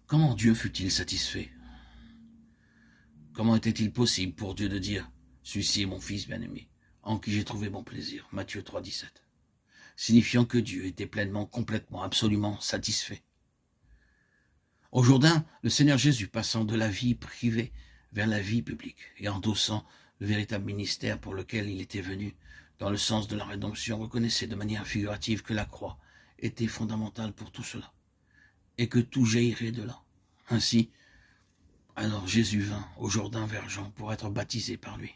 Comment Dieu fut-il satisfait? Comment était-il possible pour Dieu de dire « Celui-ci est mon fils bien-aimé, en qui j'ai trouvé mon plaisir » Matthieu 3, 17. Signifiant que Dieu était pleinement, complètement, absolument satisfait. Au Jourdain, le Seigneur Jésus, passant de la vie privée vers la vie publique et endossant le véritable ministère pour lequel il était venu, dans le sens de la rédemption, reconnaissait de manière figurative que la croix était fondamentale pour tout cela et que tout jaillirait de là. Ainsi, alors Jésus vint au Jourdain vers Jean pour être baptisé par lui.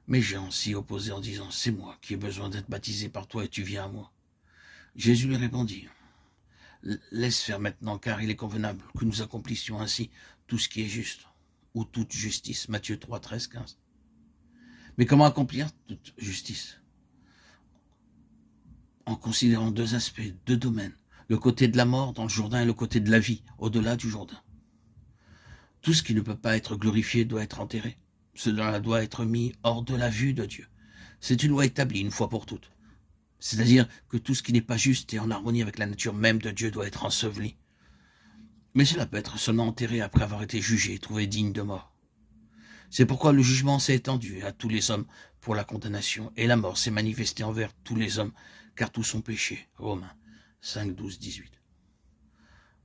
Mais Jean s'y opposait en disant « C'est moi qui ai besoin d'être baptisé par toi et tu viens à moi. » Jésus lui répondit « Laisse faire maintenant, car il est convenable que nous accomplissions ainsi tout ce qui est juste, ou toute justice. » Matthieu 3, 13, 15. Mais comment accomplir toute justice? En considérant deux aspects, deux domaines, le côté de la mort dans le Jourdain et le côté de la vie, au-delà du Jourdain. Tout ce qui ne peut pas être glorifié doit être enterré. Cela doit être mis hors de la vue de Dieu. C'est une loi établie une fois pour toutes. C'est-à-dire que tout ce qui n'est pas juste et en harmonie avec la nature même de Dieu doit être enseveli. Mais cela peut être seulement enterré après avoir été jugé et trouvé digne de mort. C'est pourquoi le jugement s'est étendu à tous les hommes pour la condamnation, et la mort s'est manifestée envers tous les hommes, car tous sont péchés. Romains 5, 12, 18.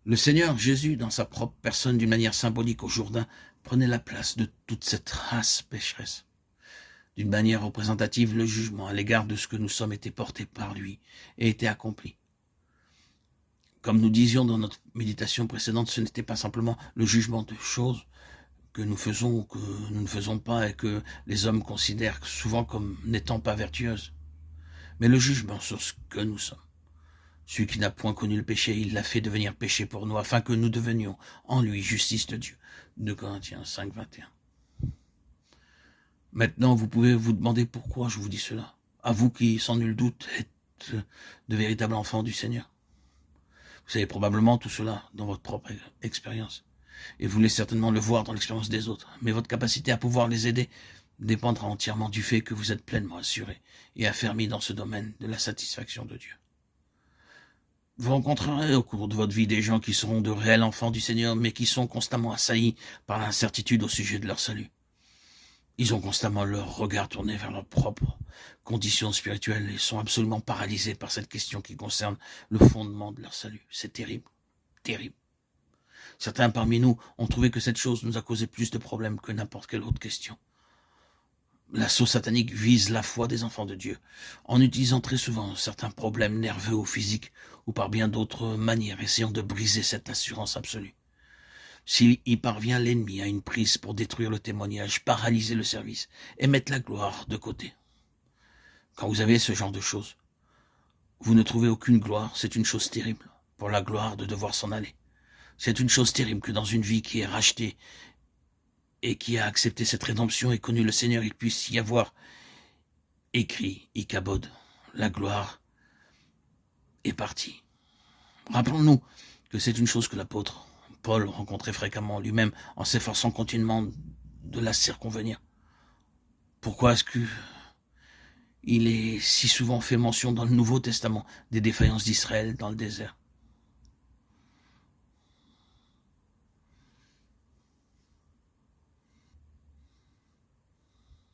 Le Seigneur Jésus, dans sa propre personne, d'une manière symbolique au Jourdain, prenait la place de toute cette race pécheresse. D'une manière représentative, le jugement à l'égard de ce que nous sommes était porté par lui et était accompli. Comme nous disions dans notre méditation précédente, ce n'était pas simplement le jugement de choses que nous faisons ou que nous ne faisons pas et que les hommes considèrent souvent comme n'étant pas vertueuses, mais le jugement sur ce que nous sommes. Celui qui n'a point connu le péché, il l'a fait devenir péché pour nous, afin que nous devenions en lui justice de Dieu. 2 Corinthiens 5, 21. Maintenant, vous pouvez vous demander pourquoi je vous dis cela. À vous qui, sans nul doute, êtes de véritables enfants du Seigneur. Vous savez probablement tout cela dans votre propre expérience. Et vous voulez certainement le voir dans l'expérience des autres. Mais votre capacité à pouvoir les aider dépendra entièrement du fait que vous êtes pleinement assuré et affermi dans ce domaine de la satisfaction de Dieu. Vous rencontrerez au cours de votre vie des gens qui seront de réels enfants du Seigneur, mais qui sont constamment assaillis par l'incertitude au sujet de leur salut. Ils ont constamment leur regard tourné vers leur propre condition spirituelle et sont absolument paralysés par cette question qui concerne le fondement de leur salut. C'est terrible, terrible. Certains parmi nous ont trouvé que cette chose nous a causé plus de problèmes que n'importe quelle autre question. L'assaut satanique vise la foi des enfants de Dieu, en utilisant très souvent certains problèmes nerveux ou physiques, ou par bien d'autres manières, essayant de briser cette assurance absolue. S'il y parvient, l'ennemi a une prise pour détruire le témoignage, paralyser le service et mettre la gloire de côté. Quand vous avez ce genre de choses, vous ne trouvez aucune gloire, c'est une chose terrible, pour la gloire de devoir s'en aller. C'est une chose terrible que dans une vie qui est rachetée et qui a accepté cette rédemption et connu le Seigneur, il puisse y avoir écrit Ikabod, la gloire est partie. Rappelons-nous que c'est une chose que l'apôtre Paul rencontrait fréquemment lui-même en s'efforçant continuellement de la circonvenir. Pourquoi est-ce que il est si souvent fait mention dans le Nouveau Testament des défaillances d'Israël dans le désert?